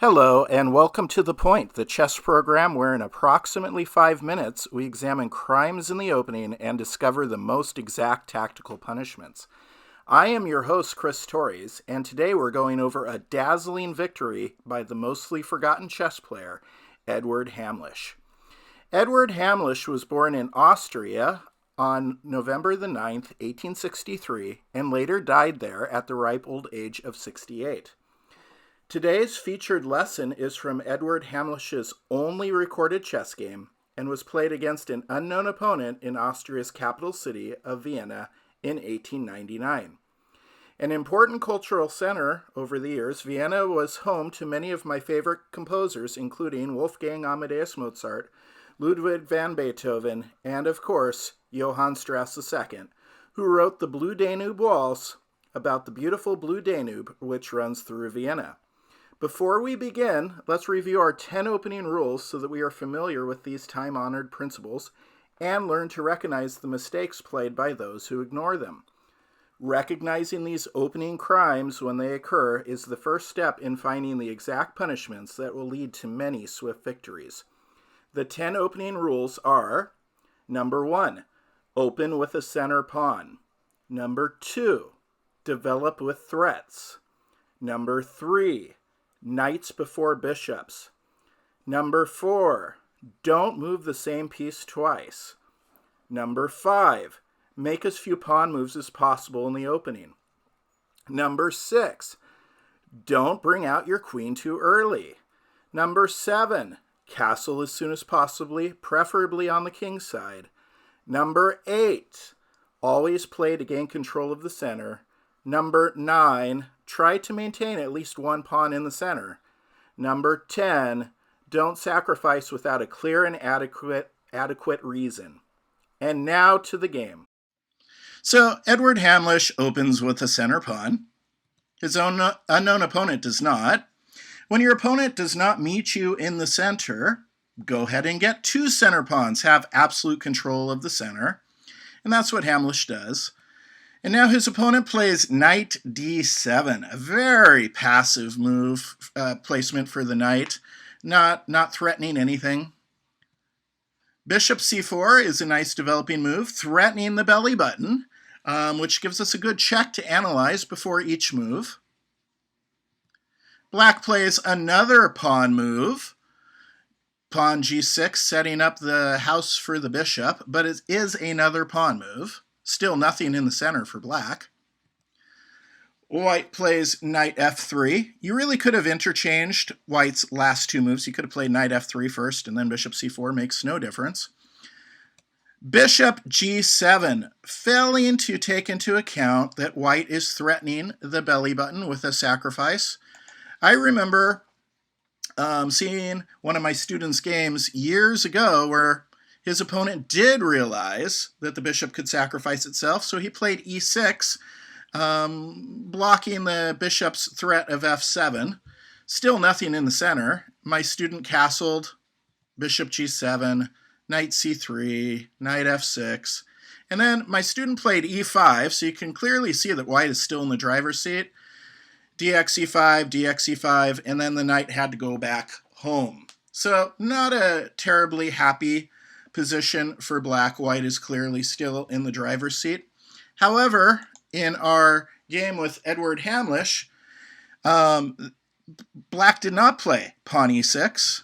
Hello, and welcome to The Point, the chess program where in approximately 5 minutes we examine crimes in the opening and discover the most exact tactical punishments. I am your host, Chris Torres, and today we're going over a dazzling victory by the mostly forgotten chess player, Eduard Hamlisch. Eduard Hamlisch was born in Austria on November the 9th, 1863, and later died there at the ripe old age of 68. Today's featured lesson is from Eduard Hamlisch's only recorded chess game and was played against an unknown opponent in Austria's capital city of Vienna in 1899. An important cultural center over the years, Vienna was home to many of my favorite composers, including Wolfgang Amadeus Mozart, Ludwig van Beethoven, and of course, Johann Strauss II, who wrote the Blue Danube Waltz about the beautiful Blue Danube which runs through Vienna. Before we begin, let's review our 10 opening rules so that we are familiar with these time-honored principles and learn to recognize the mistakes played by those who ignore them. Recognizing these opening crimes when they occur is the first step in finding the exact punishments that will lead to many swift victories. The 10 opening rules are: Number 1, open with a center pawn. Number 2, develop with threats. Number 3, knights before bishops. Number 4, don't move the same piece twice. Number 5, make as few pawn moves as possible in the opening. Number 6, don't bring out your queen too early. Number 7, castle as soon as possible, preferably on the king's side. Number 8, always play to gain control of the center. Number 9, try to maintain at least one pawn in the center. Number 10, don't sacrifice without a clear and adequate reason. And now to the game. So Eduard Hamlisch opens with a center pawn. His own unknown opponent does not. When your opponent does not meet you in the center, go ahead and get 2 center pawns. Have absolute control of the center. And that's what Hamlisch does. And now his opponent plays knight d7, a very passive move placement for the knight, not threatening anything. Bishop c4 is a nice developing move, threatening the belly button, which gives us a good check to analyze before each move. Black plays another pawn move, pawn g6, setting up the house for the bishop, but it is another pawn move. Still nothing in the center for black. White plays knight f3. You really could have interchanged white's last 2 moves. You could have played knight f3 first and then bishop c4. Makes no difference. Bishop g7, failing to take into account that white is threatening the belly button with a sacrifice. I remember seeing one of my students' games years ago where his opponent did realize that the bishop could sacrifice itself, so he played e6, blocking the bishop's threat of f7. Still nothing in the center. My student castled, bishop g7, knight c3, knight f6, and then my student played e5, so you can clearly see that white is still in the driver's seat. dx e5, dx e5, and then the knight had to go back home. So not a terribly happy position for black. White is clearly still in the driver's seat. However, in our game with Eduard Hamlisch, black did not play pawn e6.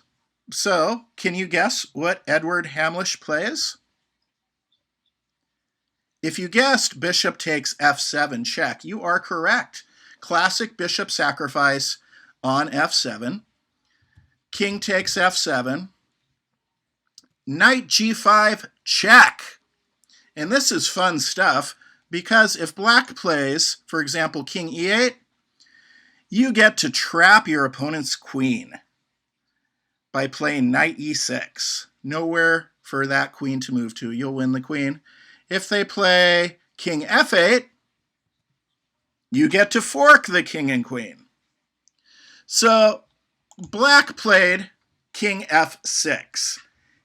So, can you guess what Eduard Hamlisch plays? If you guessed bishop takes f7 check, you are correct. Classic bishop sacrifice on f7. King takes f7. Knight g5 check. And this is fun stuff because if black plays, for example, king e8, you get to trap your opponent's queen by playing knight e6. Nowhere for that queen to move to. You'll win the queen. If they play king f8, you get to fork the king and queen. So black played king f6.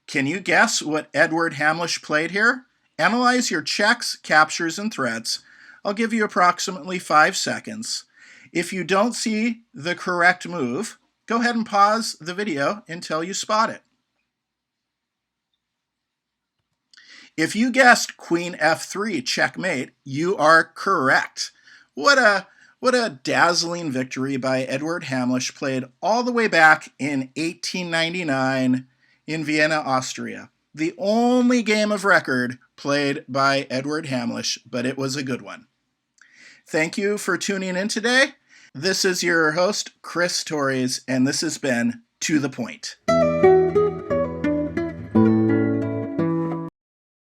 Can you guess what Eduard Hamlisch played here? Analyze your checks, captures, and threats. I'll give you approximately 5 seconds. If you don't see the correct move, Go ahead and pause the video until you spot it. If you guessed Queen F3 checkmate, you are correct. What a dazzling victory by Eduard Hamlisch, played all the way back in 1899 in Vienna, Austria. The only game of record played by Eduard Hamlisch, but it was a good one. Thank you for tuning in today. This is your host, Chris Torres, and this has been To the Point.